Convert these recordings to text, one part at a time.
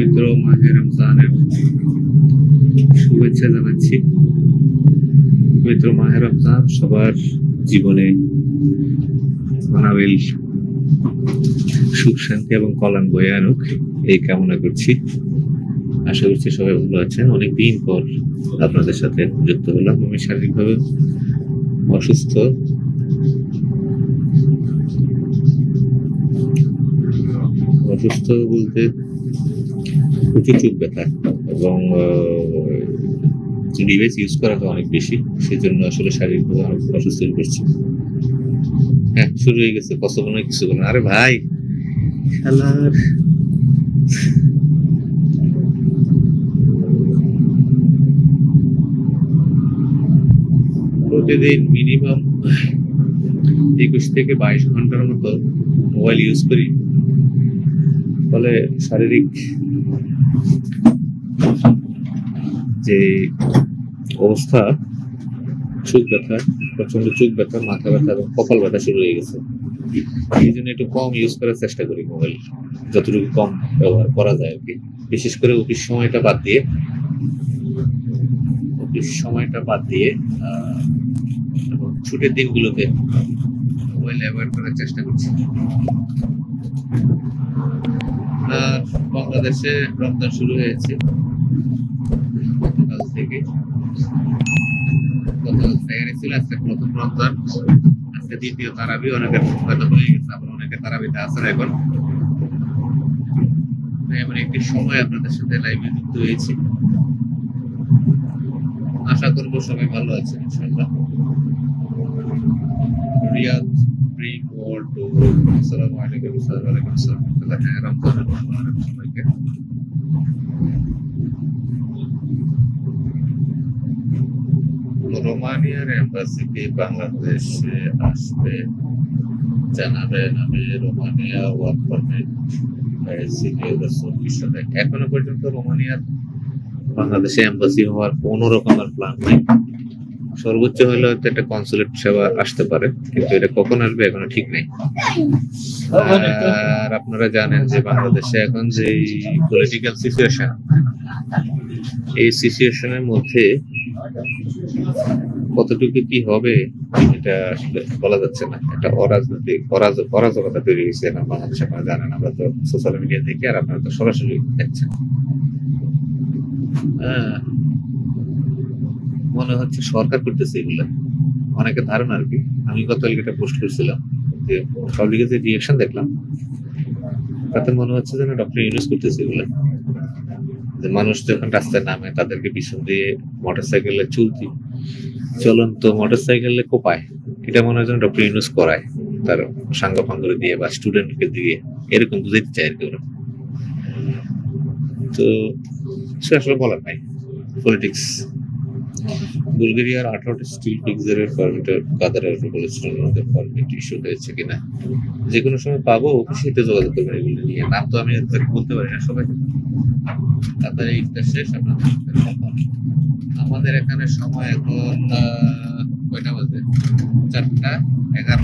পবিত্র মাহে রমজানের শুভেচ্ছা জানাচ্ছি। পবিত্র মাহে রমজান সবার জীবনে মানাবিল সুখ শান্তি এবং কল্যাণ বয়ে আনুক এই কামনা করছি। আশা করছি সবাই ভালো আছেন। অনেকদিন পর আপনাদের সাথে যুক্ত হলাম। আমি শারীরিকভাবে অসুস্থ, বলতে প্রচুর চোখ ব্যথা এবং ডিভাইস ইউজ করাটা অনেক বেশি, সেজন্য আসলে শারীরিকভাবে অনেক অসুস্থ হয়ে পড়ছি। হ্যাঁ, শুরু হয়ে গেছে কষ্ট কোনো কিছু বলেন। আরে ভাই খেলার প্রতিদিন মিনিমাম 21 থেকে 22 ঘন্টার মতো মোবাইল ইউজ করি। ফলে শারীরিক যে অবস্থা, চোখ ব্যথা, প্রচন্ড চোখ ব্যথা, মাথা ব্যথা এবং কপাল ব্যথা শুরু হয়ে গেছে। এই জন্য একটু কম ইউজ করার চেষ্টা করি মোবাইল, যতটুকু কম ব্যবহার করা যায় আর কি। বিশেষ করে অফিস সময়টা বাদ দিয়ে এবং ছুটির দিনগুলোতে মোবাইল অ্যাভয়েড করার চেষ্টা করছি। বাংলাদেশে রমজান শুরু হয়েছে গতকাল থেকে। গতকাল সাইয়ারি ছিল, আজকে প্রথম রমজান, আজকে দ্বিতীয় তারাবি। অনেকের হয়তো হয়ে গেছে, আবার অনেকে তারাবিতে আছেন এখন। এমন একটি সময় আপনাদের সাথে লাইভে যুক্ত হয়েছি। আশা করবো সবাই ভালো আছেন ইনশাআল্লাহ। রিয়াদ আসসালামু আলাইকুম। সবাইকে রোমানিয়ার এম্বাসিতে বাংলাদেশে আসবে জানাবেন। আমি রোমানিয়া ওয়ার্ক পারমিট এখনো পর্যন্ত রোমানিয়ার বাংলাদেশে এম্বাসি হওয়ার কোন রকমের প্ল্যান নাই। সর্বোচ্চ হলে হয়তো একটা কনসুলেট সেবা আসতে পারে, কিন্তু এটা কখন আসবে এখনো ঠিক নেই। আর আপনারা জানেন যে বাংলাদেশে এখন যে পলিটিক্যাল সিচুয়েশন, এই সিচুয়েশনের মধ্যে কতটুকু কি হবে এটা আসলে বলা যাচ্ছে না। একটা অরাজনৈতিক অরাজকতা তৈরি হয়েছে এখন বাংলাদেশে। আপনারা জানেন, আমরা তো সোশ্যাল মিডিয়া দেখি, আর আপনারা তো সরাসরি দেখছেন। মনে হচ্ছে সরকার করতেছে এগুলো, অনেকের ধারণা আর কি। আমি গতকাল একটা পোস্ট করছিলাম যে পাবলিকের যে রিঅ্যাকশন দেখলাম, তাতে মনে হচ্ছে যেন ডক্টর ইউনূস করতেছে এগুলো। যে মানুষ যখন রাস্তায় নামে, তাদেরকে পিছন দিয়ে মোটরসাইকেলে চলন্ত মোটরসাইকেলে কোপায়, এটা মনে হয় যেন ডক্টর ইউনূস করায় তার সাঙ্গ ফাঙ্গ দিয়ে বা স্টুডেন্টকে দিয়ে, এরকম বুঝাইতে চায় আর কি ওরা। তো সে আসলে বলার নাই। পলিটিক্স বুলগেরিয়ার 18টি স্টিল ফিক্সারের পারমিটের কাতারের বলেছিলেন ওদের পারমিট ইস্যু হয়েছে কিনা। যে কোনো সময় পাবো, অফিসে যোগাযোগ করবেন এগুলো নিয়ে। নাম তো আমি বলতে পারি না সবাই। কাতারে ইফতার শেষ, আমাদের এখানে সময় এখন কয়টা বাজে? 4:11।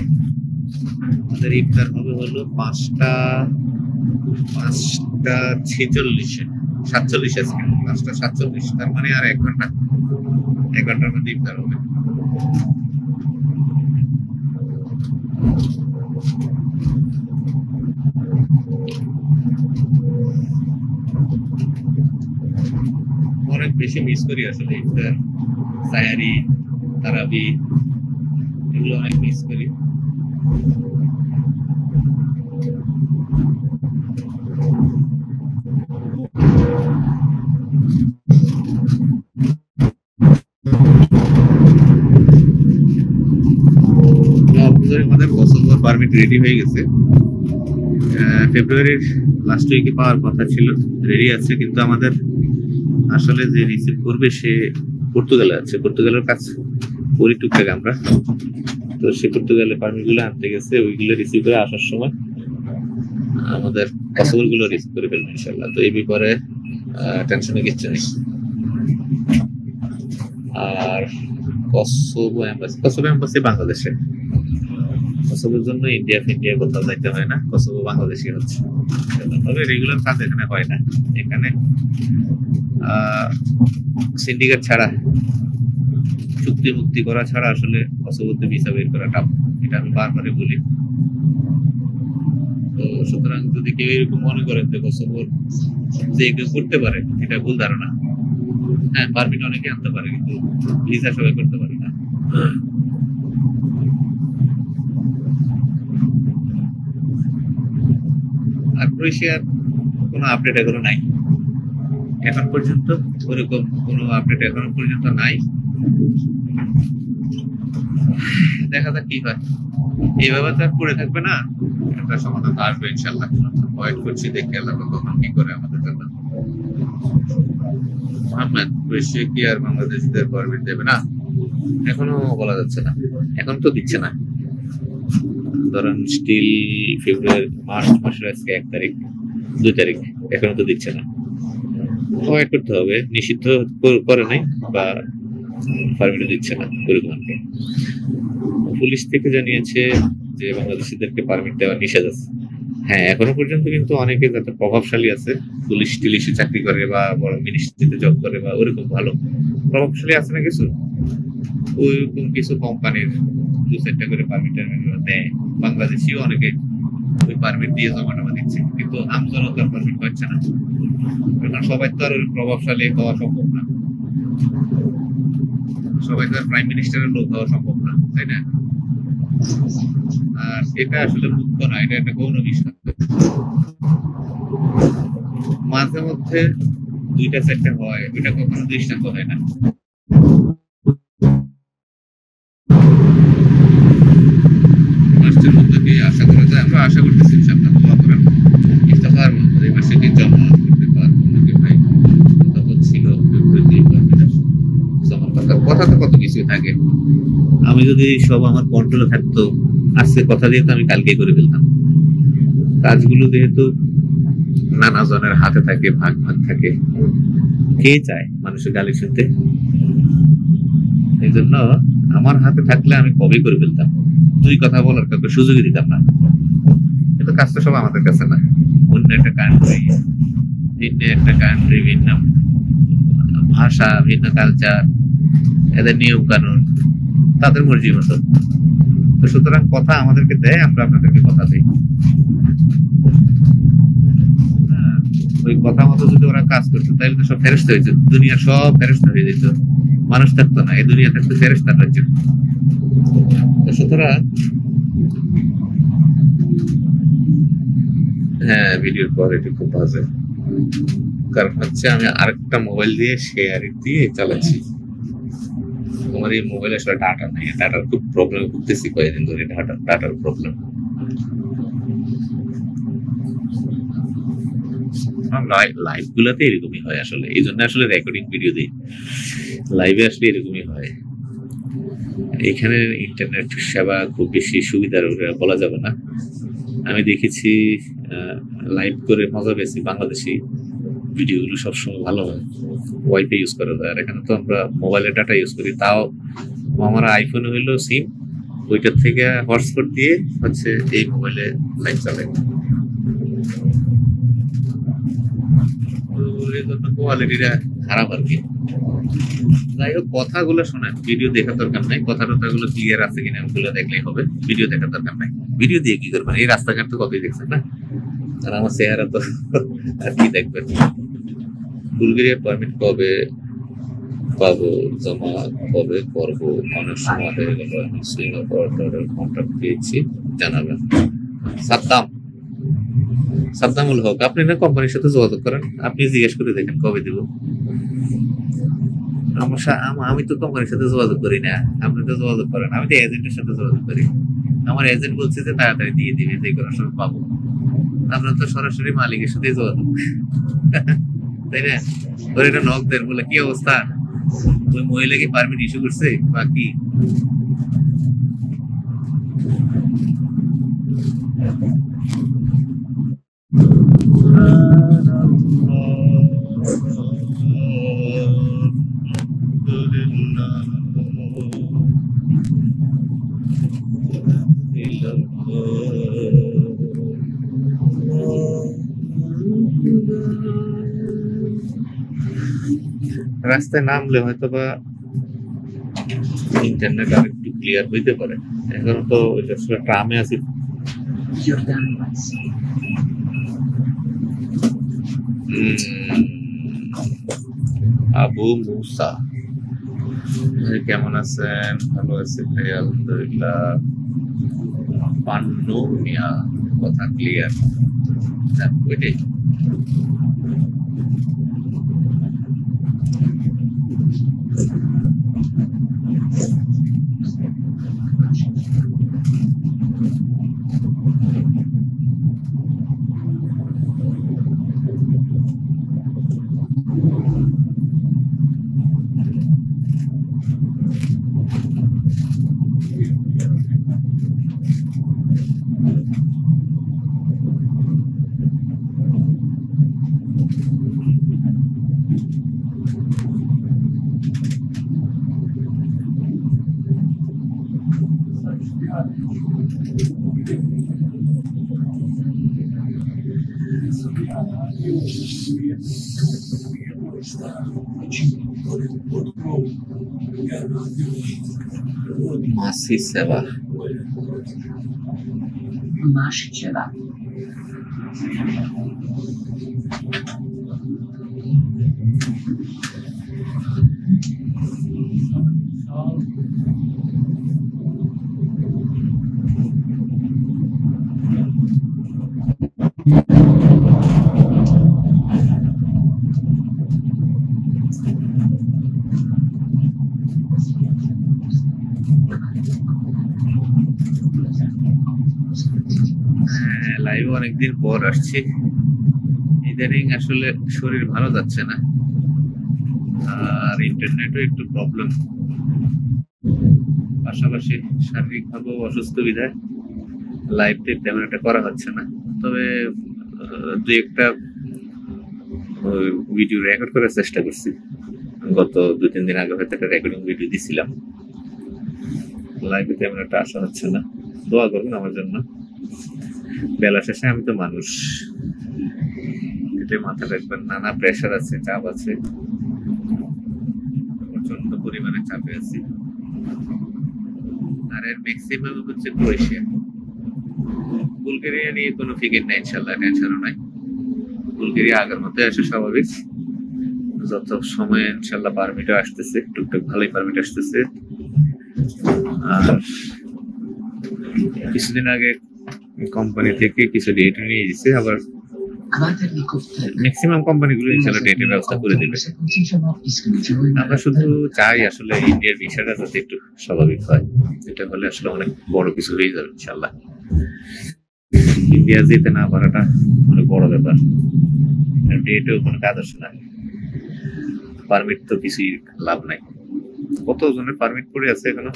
আমাদের ইফতার হবে হলো 5:46-এ 47 সেকেন্ড, 5:47। তার মানে আর 1 ঘন্টার মধ্যে ইফতার হবে। অনেক বেশি মিস করি আসলে ইফতার, সায়ারি, তারাবি, এগুলো অনেক মিস করি। আমাদের কসোভোর পারমিট রেডি হয়ে গেছে। ফেব্রুয়ারির লাস্ট উইকে পাওয়ার কথা ছিল, রেডি আছে। কিন্তু আমাদের আসলে যে রিসিভ করবে সে পর্তুগালে আছে। পর্তুগালের কাছে করি টুকটাক আমরা। তো সে পর্তুগালের পারমিট গুলো আনতে গেছে, ওইগুলো রিসিভ করে আসার সময় আমাদের কসোভোর গুলো রিসিভ করে ফেলবো ইনশাল্লাহ। তো এই ব্যাপারে টেনশনে কিচ্ছু নেই। আর কসোভো এম্বাসি বাংলাদেশে কসোভোর জন্য ইন্ডিয়া কোথাও যাইতে হয় না, কসোভো বাংলাদেশই হচ্ছে। তবে রেগুলার কাজ এখানে হয় না। এখানে সিন্ডিকেট ছাড়া, চুক্তি মুক্তি করা ছাড়া আসলে কসোভোতে ভিসা বের করা টাফ। এটা আমি বারবারই বলি। তো সুতরাং যদি কেউ এরকম মনে করেন যে কসোভোর যে কেউ করতে পারে, এটা ভুল ধারণা। হ্যাঁ, পারমিট অনেকে আনতে পারে, কিন্তু ভিসা সবাই করতে পারে না। আর ক্রোয়েশিয়ার কোনো আপডেট এখনো নাই, এখন পর্যন্ত ওরকম কোনো আপডেট এখনো পর্যন্ত নাই। দেখা যাক কি হয়। এইভাবে তো পড়ে থাকবে না, একটা সমাধান তো আসবে ইনশাল্লাহ। ওয়েট করছি, দেখি আল্লাহ কখন কি করে আমাদের জন্য। মোহাম্মদ, ক্রোয়েশিয়া কি আর বাংলাদেশিদের পারমিট দেবে না? এখনো বলা যাচ্ছে না, এখন তো দিচ্ছে না। ধরেন স্টিল মার্চ মাসের আজকে 1 তারিখ 2 তারিখ, এখনো তো দিচ্ছে না। ওয়েট করতে হবে, নিষিদ্ধ করে নাই বা পারমিট দিচ্ছে না ওরকম। পুলিশ থেকে জানিয়েছে যে বাংলাদেশিদেরকে পারমিট দেওয়া নিষেধ আছে। হ্যাঁ, এখনো পর্যন্ত কিন্তু অনেকে যাতে প্রভাবশালী আছে, পুলিশ টিলিশে চাকরি করে বা বড় মিনিস্ট্রিতে জব করে বা ওরকম ভালো প্রভাবশালী আছে না কিছু, ওইরকম কিছু কোম্পানির 2-4টা করে পারমিট দেয়। বাংলাদেশিও অনেকে ওই পারমিট দিয়ে জমা দিচ্ছে, কিন্তু আমজনতার পারমিট পাচ্ছে না। কারণ সবাই তো আর ওই প্রভাবশালী হওয়া সম্ভব না, সবাই তো আর প্রাইম মিনিস্টারের লোক হওয়া সম্ভব না, তাই না? আর এটা আসলে মুখ্য না, এটা একটা গৌণ বিষয়। মাঝে মধ্যে 2টা-4টা হয়, ওইটা কখনো দৃষ্টান্ত হয় না। মাসের মধ্যে কি আশা করা যায়? আমরা আশা করতেছি ইনশাআল্লাহ, দোয়া করেন। ইফতার মধ্যে এই মাসে কি জমা করতে পারবো নাকি ভাই? কথা তো ছিল কথা তো কত কিছুই থাকে। আমি যদি সব আমার কন্ট্রোলে থাকতো, আজকে কথা দিয়ে তো আমি কালকে করে ফেলতাম। কাজগুলো যেহেতু নানা জনের হাতে থাকে, ভাগ থাকে, কে চায় মানুষের গালি শুনতে? এই জন্য আমার হাতে থাকলে আমি কবেই করে ফেলতাম, 2 কথা বলার কাউকে সুযোগই দিতাম না। কিন্তু কাজটা সব আমাদের কাছে না, অন্য একটা কান্ট্রি, একটা কান্ট্রি, ভিন্ন ভাষা, ভিন্ন কালচার, এদের নিয়ম কানুন, তাদের মর্জি মতো। তো সুতরাং কথা আমাদেরকে দেয়, আমরা আপনাদেরকে কথা দিই। ওই কথা মতো যদি ওরা কাজ করতো তাহলে তো সব ফেরেশতা হয়ে যেত, দুনিয়া সব ফেরেশতা হয়ে যেত, মানুষ থাকতো না, এই দুনিয়া থাকতো ফেরেশতার রাজ্য। তো সুতরাং হ্যাঁ, ভিডিওর কোয়ালিটি খুব বাজে, কারণ হচ্ছে আমি আরেকটা মোবাইল দিয়ে শেয়ার দিয়ে চালাচ্ছি। আমার এই মোবাইলে আসলে ডাটা নেই, ডাটার খুব প্রবলেম ভুগতেছি কয়েকদিন ধরে, ডাটার প্রবলেম। লাইভ গুলাতে এরকমই হয় আসলে, এই জন্য আসলে রেকর্ডিং ভিডিও দিই। লাইভে আসলে এরকমই হয়। এখানে ইন্টারনেট সেবা খুব বেশি সুবিধার বলা যাবে না। আমি দেখেছি লাইভ করে মজা পেয়েছি, বাংলাদেশি ভিডিওগুলো সবসময় ভালো হয়, ওয়াইফাই ইউজ করা যায়। আর এখানে তো আমরা মোবাইলের ডাটা ইউজ করি, তাও আমার আইফোনে হইলো সিম, ওইটার থেকে হটস্পট দিয়ে হচ্ছে এই মোবাইলে লাইভ চালাই। কোয়ালিটিটা খারাপ আর কি। যাই হোক, কথাগুলো শোনেন, ভিডিও দেখার দরকার নাই। কথাগুলো ক্লিয়ার আছে কিনা ওগুলো দেখলেই হবে, ভিডিও দেখার দরকার নাই। ভিডিও দিয়ে কি করবেন? এই রাস্তাঘাট তো কতই দেখছেন না, আর আমার চেহারা তো আর কি দেখবেন। বুলগেরিয়ার পারমিট কবে পাবো, জমা কবে করবো? অনেক সময় হয়ে গেল, আমি সিঙ্গাপুর কন্ট্রাক্ট পেয়েছি, জানাবেন। সাদ্দামুল হক, আপনি না কোম্পানির সাথে যোগাযোগ করেন, আপনি জিজ্ঞেস করে দেখেন কবে দিব। আমি তো কোম্পানির সাথে যোগাযোগ করি না, আপনি তো যোগাযোগ করেন। আমি তো এজেন্টের সাথে যোগাযোগ করি, আমার এজেন্ট বলছে যে তাড়াতাড়ি দিয়ে দিবে, যে কোনো সময় পাবো। আমরা তো সরাসরি মালিকের সাথে যোগাযোগ, তাই না? ওর এটা নক দেন, বলে কি অবস্থা, ওই মহিলা কি পারমিট ইস্যু করছে বা কি? রাস্তায় নামলে হয়তো বা ইন্টারনেট আর একটু ক্লিয়ার হইতে পারে। এখন তো আসলে ট্রামে আছি। আবু মুসা কেমন আছেন? ভালো আছি ভাই, আলহামদুলিল্লাহ। পান্নু মিয়া, কথা ক্লিয়ার? ওইটাই। Masih sewa. Masih sewa. Live অনেকদিন পর আসছি। ইদানিং আসলে শরীর ভালো যাচ্ছে না, আর ইন্টারনেটও একটু প্রবলেম, পাশাপাশি শারীরিক ভাবেও অসুস্থ বিধায় লাইভ তেমন একটা করা হচ্ছে না। তবে দু একটা ভিডিও রেকর্ড করার চেষ্টা করছি। গত 2-3 দিন আগে হয়তো একটা রেকর্ডিং ভিডিও দিছিলাম। লাইভে তেমন একটা আসা হচ্ছে না, দোয়া করবেন আমার জন্য। বেলা শেষে আমি তো মানুষ, এটাই মাথা রাখবেন। নানা প্রেশার আছে, চাপ আছে, প্রচন্ড পরিমাণে চাপে আছি। আর এর ম্যাক্সিমাম হচ্ছে ক্রোয়েশিয়া। বুলগেরিয়া নিয়ে কোনো ফিকির নাই, ইনশাল্লাহ টেনশনও নাই। বুলগেরিয়া আগের মতো আসে স্বাভাবিক, যত সময় ইনশাল্লাহ পারমিটও আসতেছে, টুকটাক ভালোই পারমিট আসতেছে। আর কিছুদিন আগে কোম্পানি থেকে কিছু ডেট নিয়ে দিচ্ছে, আবার ম্যাক্সিমাম কোম্পানিগুলো ইনশাল্লাহ ডেটের ব্যবস্থা করে দিবে। আমরা শুধু চাই আসলে ইন্ডিয়ার ভিসাটা যাতে একটু স্বাভাবিক হয়, এটা হলে আসলে অনেক বড় কিছু হয়ে যাবে ইনশাল্লাহ। ইন্ডিয়া যেতে না পারাটা অনেক বড় ব্যাপার। ডেটেও কোনো কাজ আসে না, পারমিট তো কিছুই লাভ নাই। কত জনের পারমিট পড়ে আছে এখনো।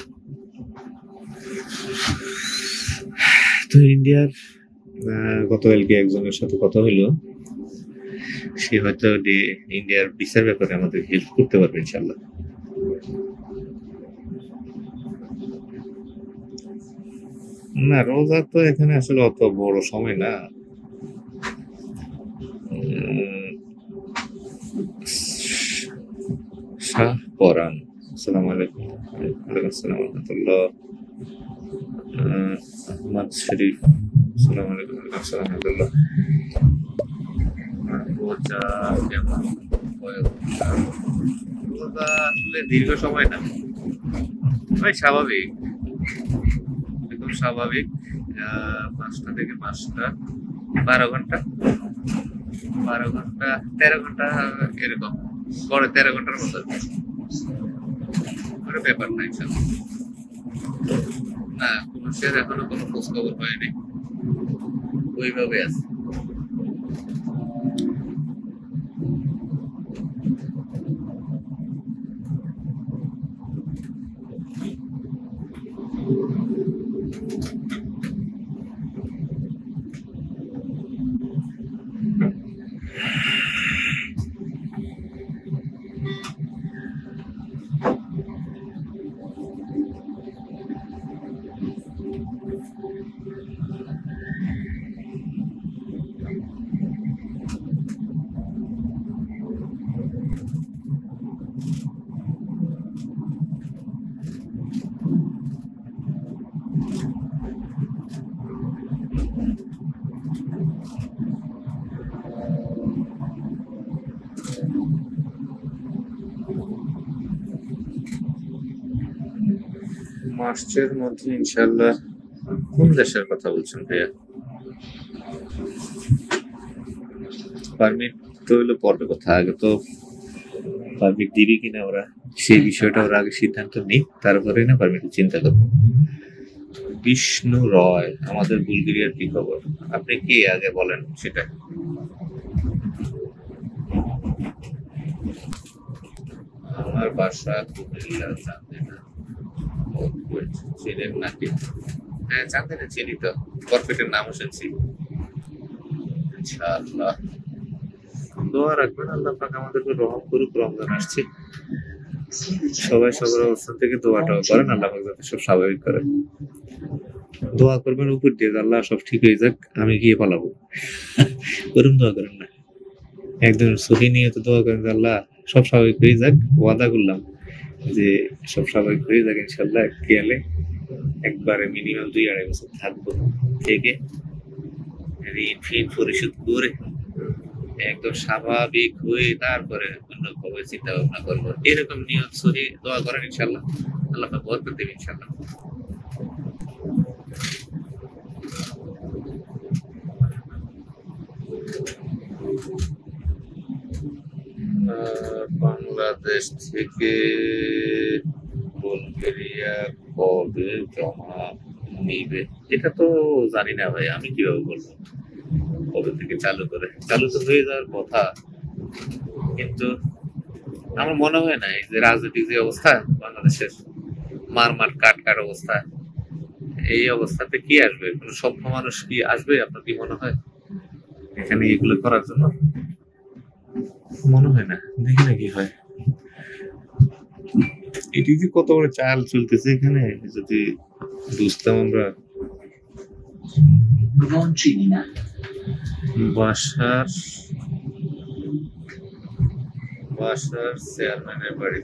তো ইন্ডিয়ার গতকালকে একজনের সাথে কথা হইলো, সে হয়তো ইন্ডিয়ার ভিসার ব্যাপারে আমাদের হেল্প করতে পারবে ইনশাল্লাহ। না, রোজা তো এখানে আসলে অত বড় সময় না। শাহ পরান, আসসালামু আলাইকুম। ওয়ালাইকুম আসসালাম রাহমাতুল্লাহ। আহমদ শরীফ, আসসালামু আলাইকুম। ওয়ালাইকুম আসসালাম রাহমাতুল্লাহ। রোজা কেমন? রোজা আসলে দীর্ঘ সময় না, ভাই স্বাভাবিক, একদম স্বাভাবিক। 5টা থেকে 5টা, 12 ঘন্টা, 13 ঘন্টা এরকম, পরে 13 ঘন্টার মতো। কোনো ব্যাপার নাই না, কোনো শেয়ার এখনো কোনো খোঁজ খবর হয়নি, ওইভাবে আছে। মার্চের মধ্যে ইনশাল্লাহ। কোন দেশের কথা বলছেন ভাইয়া? পারমিট তো হলো পরে কথা, আগে তো পারমিট দিবি কিনা ওরা সেই বিষয়টা ওরা আগে সিদ্ধান্ত নিক, তারপরে না পারমিটের চিন্তা করবো। বিষ্ণু রয়, আমাদের বুলগেরিয়ার কি খবর? আপনি কে আগে বলেন সেটা। আমার বাসা কুমিল্লা, চান্দিনা। চিনেন নাকি? হ্যাঁ, চান্দিনা চিনি তো, কর্পেটের নামও শুনছি। ইনশাআল্লাহ দোয়া রাখবেন, আল্লাহ পাক আমাদেরকে রহম করুক। রমজান আসছে, সবাই সবার অবস্থান থেকে দোয়াটাও করেন, আল্লাহ পাক যাতে সব স্বাভাবিক করেন। দোয়া করবেন উপর দিয়ে, আল্লাহ সব ঠিক হয়ে যাক, আমি গিয়ে পালাবো। করুন, দোয়া করেন না, একদম সহি নিয়ে তো দোয়া করেন, আল্লাহ সব স্বাভাবিক হয়ে যাক। ওয়াদা করলাম যে সব স্বাভাবিক হয়ে যাক ইনশাল্লাহ। গেলে একবারে মিনিমাম 2-2.5 বছর থাকবো, থেকে ঋণ ফিন পরিশোধ করে একদম স্বাভাবিক হয়ে তারপরে অন্য ভাবে চিন্তা ভাবনা করবো। এরকম নিয়ত সহি দোয়া করেন ইনশাল্লাহ, আল্লাহ পাক বরকত দেবে ইনশাল্লাহ। বাংলাদেশ থেকে বুলগেরিয়া কবে জমা নিবে? এটা তো জানি না ভাই, আমি কিভাবে বলবো কবে থেকে চালু করে। চালু তো হয়ে যাওয়ার কথা, কিন্তু আমার মনে হয় না এই যে রাজনৈতিক যে অবস্থা বাংলাদেশের, মারমার কাট অবস্থা, এই অবস্থাতে কি আসবে? কোন সভ্য মানুষ কি আসবে? আপনার কি মনে হয় এখানে এগুলো করার জন্য? মনে হয় না, দেখি না কি হয়। এটি যে কত বড় চাল চলতেছে এখানে, যদি বুঝতাম আমরা। বাসার চেয়ারম্যানের বাড়ি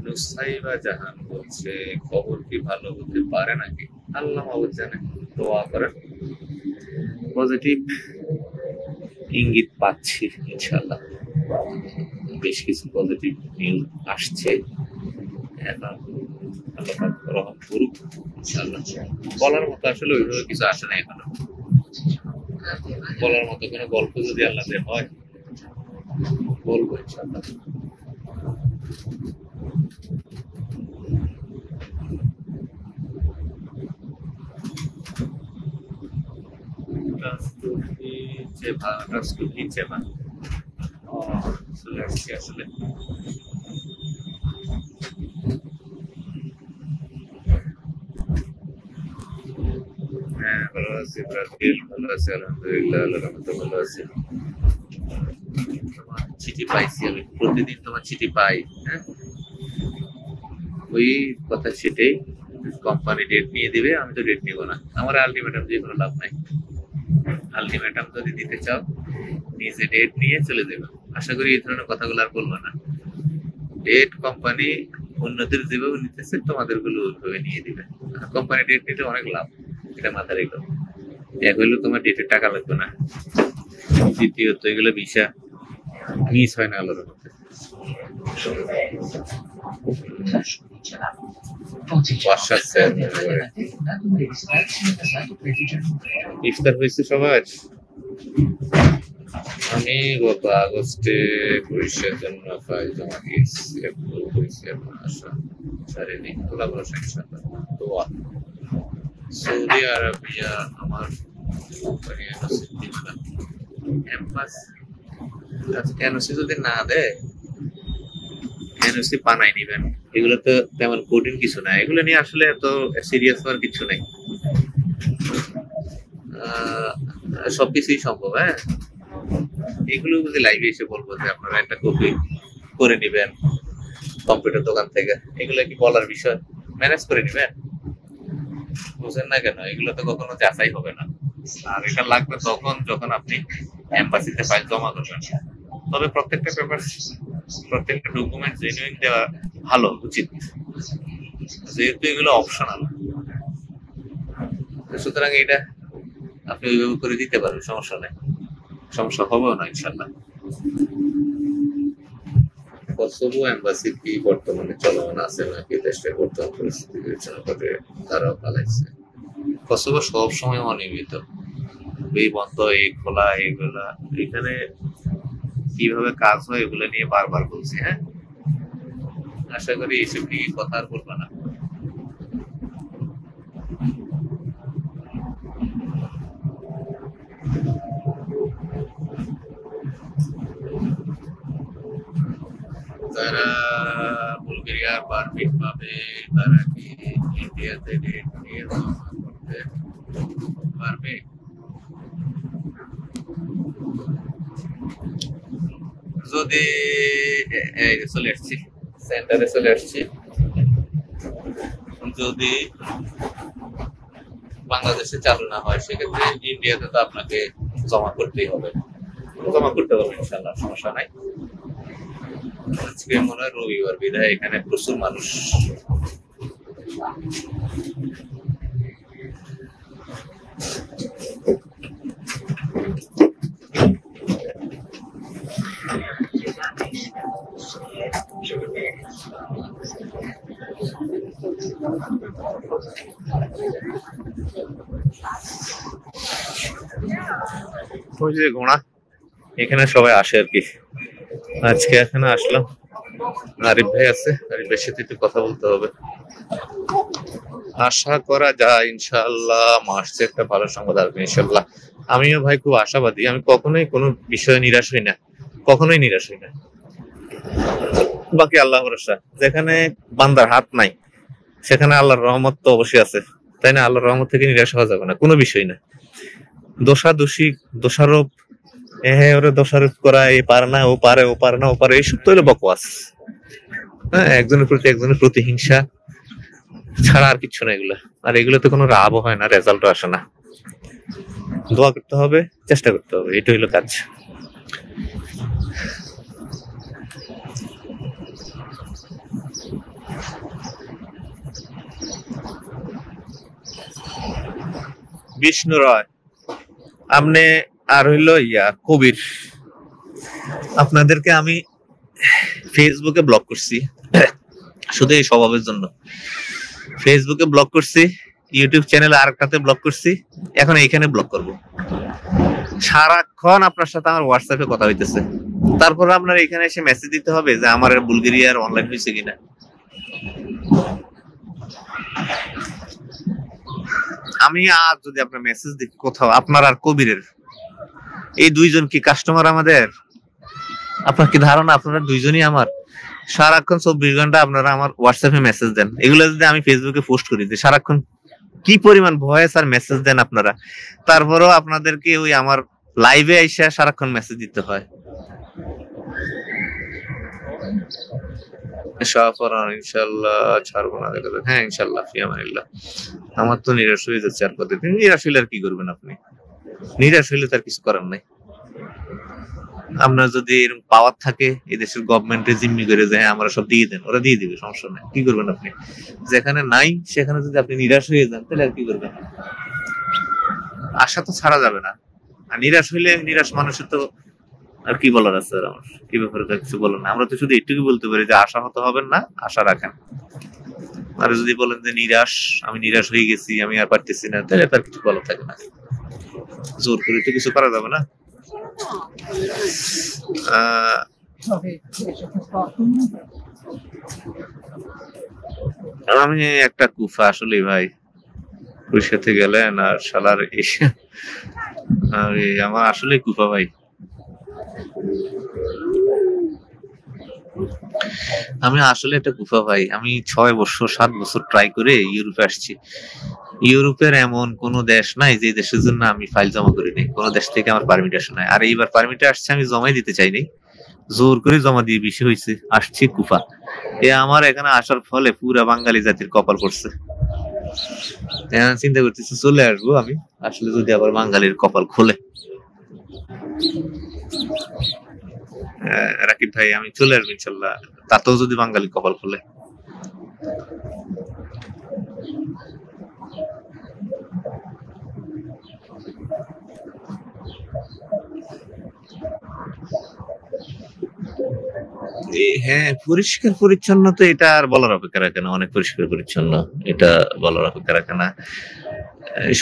নুসাইবা জাহান বলছে, খবর কি ভালো হতে পারে নাকি? আল্লাহ মাহবুব জানে, দোয়া করেন। পজিটিভ ইঙ্গিত পাচ্ছি ইনশাআল্লাহ, বেশ কিছু পজিটিভ নিউজ আসছে। এখন আল্লাহ পাক রহম করুক ইনশাআল্লাহ। বলার মতো আসলে ওইভাবে কিছু আসে না এখনো, বলার মতো কোনো গল্প যদি আল্লাহ দেয় হয় বলবো ইনশাআল্লাহ। আসলে হ্যাঁ, ভালো আছি ব্রাজিল, ভালো আছি আলহামদুলিল্লাহ, আল্লাহর রহমতে ভালো আছি। তোমার চিঠি পাইছি আমি, প্রতিদিন তোমার চিঠি পাই। হ্যাঁ, ওই কথা সেটাই, কোম্পানি ডেট নিয়ে দিবে, আমি তো ডেট নিব না। আমার আলটিমেটাম দিয়ে কোনো লাভ নাই। আলটিমেটাম যদি দিতে চাও নিজে ডেট নিয়ে চলে যাবে। আশা করি এই ধরনের কথাগুলো আর বলবো না। ডেট কোম্পানি অন্যদের যেভাবে নিতেছে তোমাদের গুলো ওইভাবে নিয়ে দিবে। কোম্পানি ডেট নিতে অনেক লাভ, এটা মাথায় রেখো। এক হইলো তোমার ডেটের টাকা লাগবে না, দ্বিতীয়ত এগুলো ভিসা মিস হয় না আলোর মধ্যে। ইফতার হয়েছে সবার? আমি গত আগস্টে পুলিশের জন্য ফাইল জমা দিয়েছি, সৌদি আরবিয়া আমার এনওসি যদি না দেয়, এনওসি বানাই নিবেন। এগুলো তো তেমন কঠিন কিছু না, এগুলো নিয়ে আসলে এত সিরিয়াস হওয়ার কিছু নেই, সবকিছুই সম্ভব। হ্যাঁ, এগুলো যদি লাইভে এসে বলবো যে আপনারা একটা কপি করে নিবেন কম্পিউটার দোকান থেকে, এগুলো কি বলার বিষয়? ম্যানেজ করে নিবেন, বুঝেন না কেন? এগুলো তো কখনো যাচাই হবে না, আর এটা লাগবে তখন যখন আপনি এম্বাসিতে ফাইল জমা করবেন। তবে প্রত্যেকটা পেপার, প্রত্যেকটা ডকুমেন্ট জেনুইন দেওয়া ভালো, উচিত, যেহেতু এগুলো অপশনাল। সুতরাং এটা আপনি ওইভাবে করে দিতে পারবেন, সমস্যা নেই, সমস্যা হবেও না ইনশাল্লাহ। কসোভো এম্বাসি কি বর্তমানে চলমান আছে নাকি দেশের বর্তমান পরিস্থিতি বিবেচনা করে তারাও পালাইছে? কসোভো সব সময় অনিয়মিত, এই বন্ধ এই খোলা এইগুলা, এখানে কিভাবে কাজ হয় এগুলো নিয়ে বারবার বলছি। হ্যাঁ, আশা করি এইসব নিয়ে কথা আর বলবো না। যারা বুলগেরিয়ার পারমিট পাবে তারা কি ইন্ডিয়াতে ডেট নিয়ে জমা করতে পারবে? যদি চলে আসছি, সেন্টারে চলে আসছি, যদি বাংলাদেশে চালু না হয় সেক্ষেত্রে ইন্ডিয়াতে তো আপনাকে জমা করতেই হবে, জমা করতে হবে ইনশাল্লাহ, সমস্যা নাই। আজকে মনে হয় রবিবার, বিধায় এখানে প্রচুর মানুষ। ওই যে ঘোড়া, এখানে সবাই আসে আর কি। আজকে এখানে আসলাম, আরিফ ভাই আছে, আরিফ ভাইয়ের সাথে একটু কথা বলতে হবে। আশা করা যায় ইনশাআল্লাহ মার্চে একটা ভালো সংবাদ আসবে ইনশাআল্লাহ। আমিও ভাই খুব আশাবাদী, আমি কখনোই কোনো বিষয়ে নিরাশ হই না, কখনোই নিরাশ হই না। বাকি আল্লাহ ভরসা, যেখানে বান্দার হাত নাই সেখানে আল্লাহর রহমত তো অবশ্যই আছে, তাই না? আল্লাহর রহমত থেকে নিরাশ হওয়া যাবে না, কোনো বিষয় না। দোষাদোষী, দোষারোপ, হ্যাঁ ওরে দোষারোপ করা, এ পারে না, ও পারে, ও পারে না, ও পারে, এইসব তো হলো বকওয়াস। হ্যাঁ, একজনের প্রতি একজনের প্রতিহিংসা ছাড়া আর কিছু না এগুলো। আর এগুলোতে কোনো লাভও হয় না, রেজাল্টও আসে না। দোয়া করতে হবে, চেষ্টা করতে হবে, এটা হইলো কাজ। বিষ্ণু রয়, আপনি আর হইলো কবির, আপনাদেরকে আমি ফেসবুকে ব্লক করছি শুধু এই স্বভাবের জন্য। ফেসবুকে ব্লক করছি, ইউটিউব চ্যানেলে আরেকটাতে ব্লক করছি, এখন এইখানে ব্লক করব। সারাক্ষণ আপনার সাথে আমার হোয়াটসঅ্যাপে কথা হইতেছে, তারপর আপনার এখানে এসে মেসেজ দিতে হবে যে আমার বুলগেরিয়ার অনলাইন হয়েছে কিনা। আমি আজ যদি আপনার মেসেজ দেখি কোথাও আপনার আর কবিরের, এই দুইজন কি কাস্টমার আমাদের? আপনার কি ধারণা আপনারা দুইজনই আমার? সারাক্ষণ 24 ঘন্টা আপনারা আমার হোয়াটসঅ্যাপে মেসেজ দেন, এগুলো যদি আমি ফেসবুকে পোস্ট করি যে সারাক্ষণ কি পরিমাণ ভয়েস আর মেসেজ দেন আপনারা, তারপরেও আপনাদেরকে ওই আমার লাইভে আইসা সারাক্ষণ মেসেজ দিতে হয়। ইনশাআল্লাহ ছাড়বো না, হ্যাঁ ইনশাআল্লাহ, ফি আমানিল্লাহ। আমার তো নিরাশ হয়ে যাচ্ছে আর কতদিন। নিরাশ হইলে আর কি করবেন আপনি? নিরাশ হইলে তার কিছু করার নাই। আপনার যদি এরকম পাওয়ার থাকে এই দেশের গভর্নমেন্টে জিম্মি করে যে হ্যাঁ আমরা সব দিয়ে দেন, ওরা দিয়ে দিবে, সমস্যা নাই। কি করবেন আপনি? যেখানে নাই সেখানে যদি আপনি নিরাশ হয়ে যান তাহলে আর কি করবেন? আশা তো ছাড়া যাবে না। আর নিরাশ হইলে নিরাশ মানুষের তো আর কি বলার আছে? আমার এই ব্যাপারে তো কিছু বলার না। আমরা তো শুধু এইটুকু বলতে পারি যে আশা হতে হবেন না, আশা রাখেন। আর যদি বলেন যে নিরাশ, আমি নিরাশ হয়ে গেছি, আমি আর পারতেছি না, তাহলে তার কিছু বলা থাকে না। জোর করে তো কিছু করা যাবে না। আমি একটা কুফা আসলে ভাই, ওর সাথে গেলেন আর শালার এসে আমার আসলে কুফা ভাই। আমি আসলে একটা কুফা ভাই। আমি 6 বছর 7 বছর ট্রাই করে ইউরোপে আসছি। ইউরোপের এমন কোন দেশ নাই যে দেশের জন্য আমি ফাইল জমা করিনি, কোন দেশ থেকে আমার পারমিট আসে নাই। আর এইবার পারমিট আসছে, আমি জমাই দিতে চাইনি, জোর করে জমা দিয়ে বেশি হয়েছে, আসছি কুফা। আমার এখানে আসার ফলে পুরা বাঙালি জাতির কপাল পড়ছে। চিন্তা করতেছি চলে আসবো আমি, আসলে যদি আবার বাঙালির কপাল খোলে। রাকিব ভাই আমি চলে আসবো ইনশাল্লাহ, তাতেও যদি বাঙালি কপাল খোলে। হ্যাঁ, পরিষ্কার পরিচ্ছন্ন তো এটা আর বলার অপেক্ষা রাখে না, অনেক পরিষ্কার পরিচ্ছন্ন, এটা বলার অপেক্ষা রাখে না।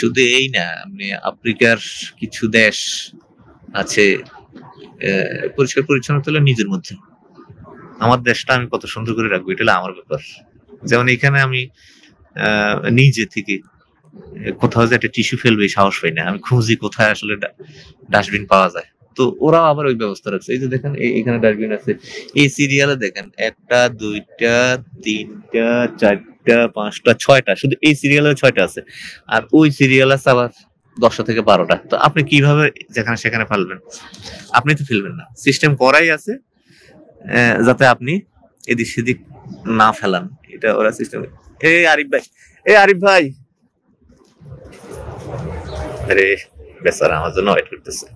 শুধু এই না, আপনি আফ্রিকার কিছু দেশ আছে পরিষ্কার পরিচ্ছন্ন হলো নিজের মধ্যে। আমার দেশটা আমি কত সুন্দর করে রাখবো এটা হলো আমার ব্যাপার। যেমন এখানে আমি নিজে থেকে কোথাও যে একটা টিস্যু ফেলবে সাহস পাই না, আমি খুঁজি কোথায় আসলে ডাস্টবিন পাওয়া যায়। তো ওরাও আবার ওই ব্যবস্থা রাখছে। এই যে দেখেন এখানে ডাস্টবিন আছে, এই সিরিয়ালে দেখেন 1টা 2টা 3টা 4টা 5টা 6টা, শুধু এই সিরিয়ালে 6টা আছে, আর ওই সিরিয়াল আছে আবার 10টা থেকে 12টা। তো আপনি কিভাবে যেখানে সেখানে ফেলবেন? আপনি তো ফেলবেন না, সিস্টেম করাই আছে যাতে আপনি এদিক সেদিক না ফেলান, এটা ওরা সিস্টেম। এই আরিফ ভাই, আরিফ ভাই, আরে বেচারা আমার জন্য ওয়েট করতেছে।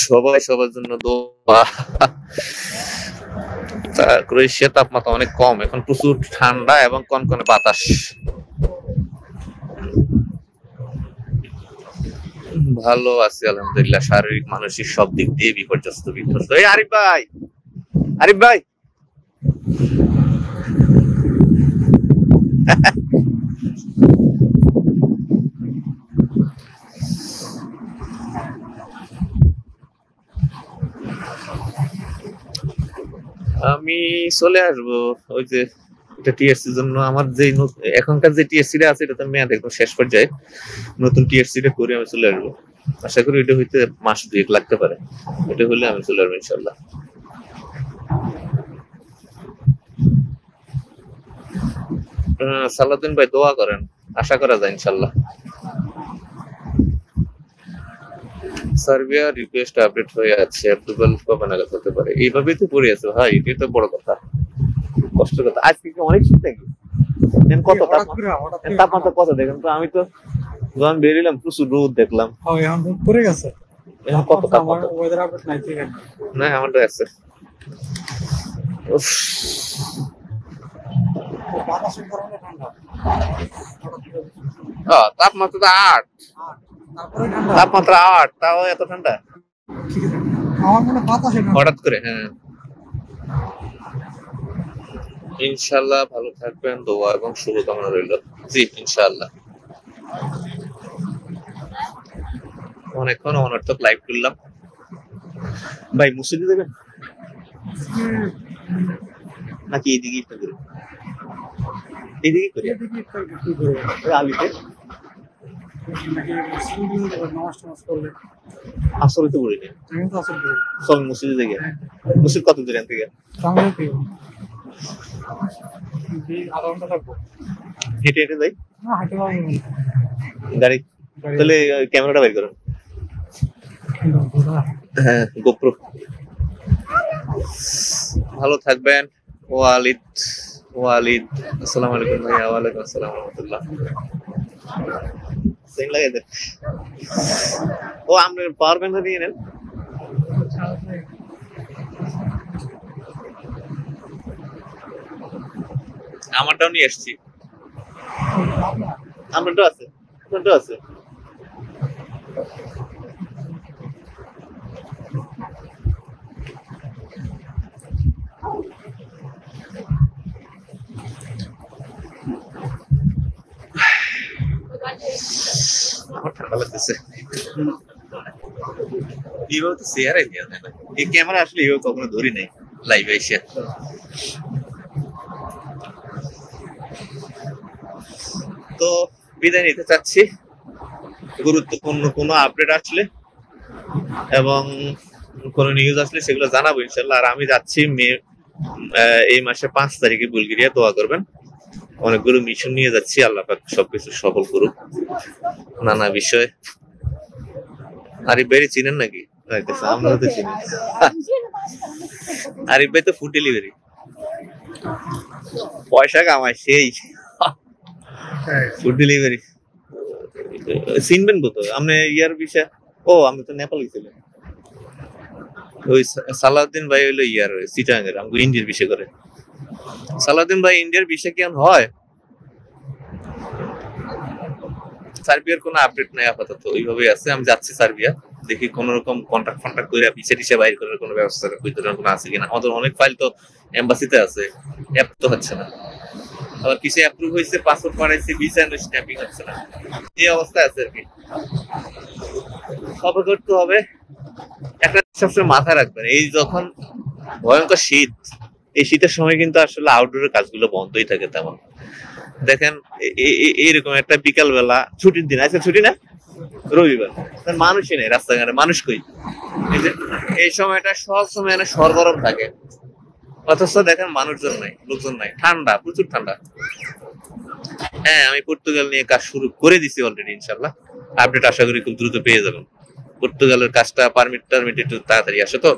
সবাই সবার জন্য দোয়া। ক্রোয়েশিয়ার তাপমাত্রা অনেক কম এখন, প্রচুর ঠান্ডা এবং কনকনে বাতাস। ভালো আছি আলহামদুলিল্লাহ, শারীরিক মানসিক সব দিক দিয়ে বিপর্যস্ত। এই আরিফ ভাই, আরিফ ভাই, আমি চলে আসবো। ওই যে এটা টিএসসির জন্য আমার যে এখনকার যে টিএসসিটা আছে এটা তো মেয়াদ একদম শেষ পর্যায়ে, নতুন টিএসসিটা করে আমি চলে আসবো। আশা করি এটা হইতে মাস 2 লাগতে পারে, এটা হলে আমি চলে আসবো ইনশাল্লাহ। সালাউদ্দিন ভাই দোয়া করেন, আশা করা যায় ইনশাল্লাহ। সার্বিয়া রিকোয়েস্ট আপডেট হয়ে আছে, অ্যাপ্রুভাল কবে নাগাদ হতে পারে? এইভাবেই তো পড়ে আছে ভাই, এটাই তো বড় কথা, কষ্টের কথা। আজকে কি অনেক শীত নাকি? কত তাপমাত্রা কত দেখেন তো? আমি তো যখন বেরিলাম প্রচুর রোদ দেখলাম। পড়ে গেছে এখন কত তাপমাত্রা? না আমারটা আছে। তাপমাত্রা 8, তাপমাত্রা 8, তাও এত ঠান্ডা হঠাৎ করে? হ্যাঁ, ইনশাল্লাহ ভালো থাকবেন, দোয়া এবং শুভকামনা রইল। জি ইনশাল্লাহ। অনেকক্ষণ অনর্থক লাইভ করলাম ভাই, মসজিদে দেবেন নাকি এইদিকে ইফতার করি? এইদিকে করি আলিতে আসলে তো করি না। সব মসজিদে থেকে, মসজিদ কত দূর এখান থেকে? হেঁটে হেঁটে যাই গাড়ি? তাহলে ক্যামেরাটা বের করুন। হ্যাঁ, গোপ্রো। ভালো থাকবেন। ওয়ালিদ আসসালামু আলাইকুম ভাইয়া। ওয়ালাইকুম আসসালাম রাহমাতুল্লাহ। সেম লাগে দেন। ও আপনার পাওয়ার ব্যাংকটা দিয়ে নেন। আমারটাও নিয়ে এসছি। আমারটাও আছে, আপনারটাও আছে। আমার ঠান্ডা লাগতেছে। এইভাবে তো শেয়ার দেওয়া যায় না, এই ক্যামেরা আসলে এইভাবে কখনো ধরি নাই লাইভে এসে। তো বিদায় নিতে চাচ্ছি, গুরুত্বপূর্ণ কোনো আপডেট আসলে এবং কোনো নিউজ আসলে সেগুলো জানাবো ইনশাল্লাহ। আর আমি যাচ্ছি এই মাসে 5 তারিখে বুলগেরিয়া, দোয়া করবেন। অনেকগুলো মিশন নিয়ে যাচ্ছি, আল্লাহ পাক সবকিছু সফল করুক নানা বিষয়। আরিফ ভাই চিনেন নাকি? আমরা তো চিনি। আরিফ ভাই তো ফুড ডেলিভারি, পয়সা কামায় সেই ফুড ডেলিভারি। চিনবেন তো আপনি ইয়ার বিষয়? ও আমি তো নেপাল গেছিলাম। ওই সালাউদ্দিন ভাই হইলো ইয়ার চিটাগাঙ্গের, আমাকে ইন্ডিয়ার বিষয় করে। সালাউদ্দিন ভাই ইন্ডিয়ার বিষয় কেমন হয়? সার্বিয়ার কোনো আপডেট নাই আপাতত, ওইভাবেই আছে। আমি যাচ্ছি সার্বিয়া, দেখি কোন রকম কন্ট্রাক্ট ফন্ট্রাক্ট করে ভিসা টিসা বাইর করার কোনো ব্যবস্থা কোনো আছে কিনা। আমাদের অনেক ফাইল তো এম্বাসিতে আছে, অ্যাপ তো হচ্ছে না। আবার কিছু অ্যাপ্রুভ হয়েছে, পাসপোর্ট পাঠাইছে, ভিসা স্ট্যাম্পিং হচ্ছে না। এই অবস্থায় আছে আর কি। সবে করতে হবে। একটা সবসময় মাথায় রাখবেন, এই যখন ভয়ঙ্কর শীত, এই শীতের সময় কিন্তু আসলে আউটডোরের কাজগুলো বন্ধই থাকে তেমন। দেখেন এইরকম একটা বিকাল বেলা ছুটির দিন, আজকে ছুটি না, রবিবার, মানুষই নেই রাস্তাঘাটে, মানুষ কই? এই সময়টা সব সময় সরগরম থাকে, অথচ দেখেন মানুষজন নাই, লোকজন নাই, ঠান্ডা, প্রচুর ঠান্ডা। হ্যাঁ, আমি পর্তুগাল নিয়ে কাজ শুরু করে দিছি অলরেডি, ইনশাল্লাহ আপডেট আশা করি খুব দ্রুত পেয়ে যাবেন। পর্তুগালের কাজটা পারমিট একটু তাড়াতাড়ি আসে তো,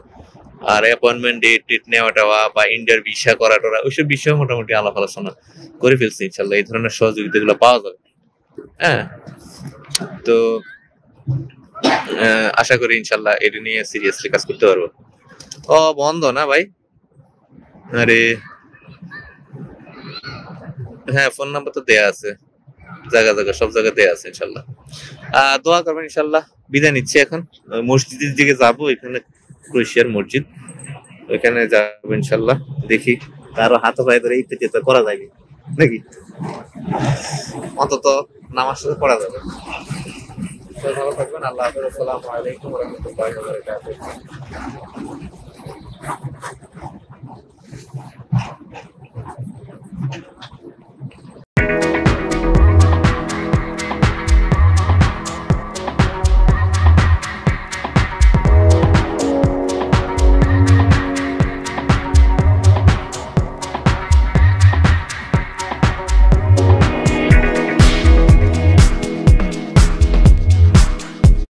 আর অ্যাপয়েন্টমেন্ট ডেট নেওয়া টেওয়া বা ইন্ডিয়ার ভিসা করা টোরা ওইসব বিষয়ে মোটামুটি আলাপ আলোচনা করে ফেলছি। ইনশাল্লাহ এই ধরনের সহযোগিতা গুলো পাওয়া যাবে। হ্যাঁ, তো আশা করি ইনশাল্লাহ এটা নিয়ে সিরিয়াসলি কাজ করতে পারবো। ও বন্ধ না ভাই? আরে হ্যাঁ, ফোন নাম্বার তো দেয়া আছে, জায়গা সব জায়গায় দেয়া আছে। ইনশাল্লাহ দোয়া করবেন। ইনশাল্লাহ বিদায় নিচ্ছি এখন। মসজিদের দিকে যাবো, এখানে ক্রোয়েশিয়ার মসজিদ, ওইখানে যাবো ইনশাল্লাহ। দেখি কারো হাত পায়ে ধরে ইফতার করা যাবে নাকি, অন্তত নামাজ সাথে পড়া যাবে। ভালো থাকবেন। আল্লাহ হাফেজ। আসসালামু আলাইকুম ওয়া রাহমাতুল্লাহি ওয়া বারাকাতুহু।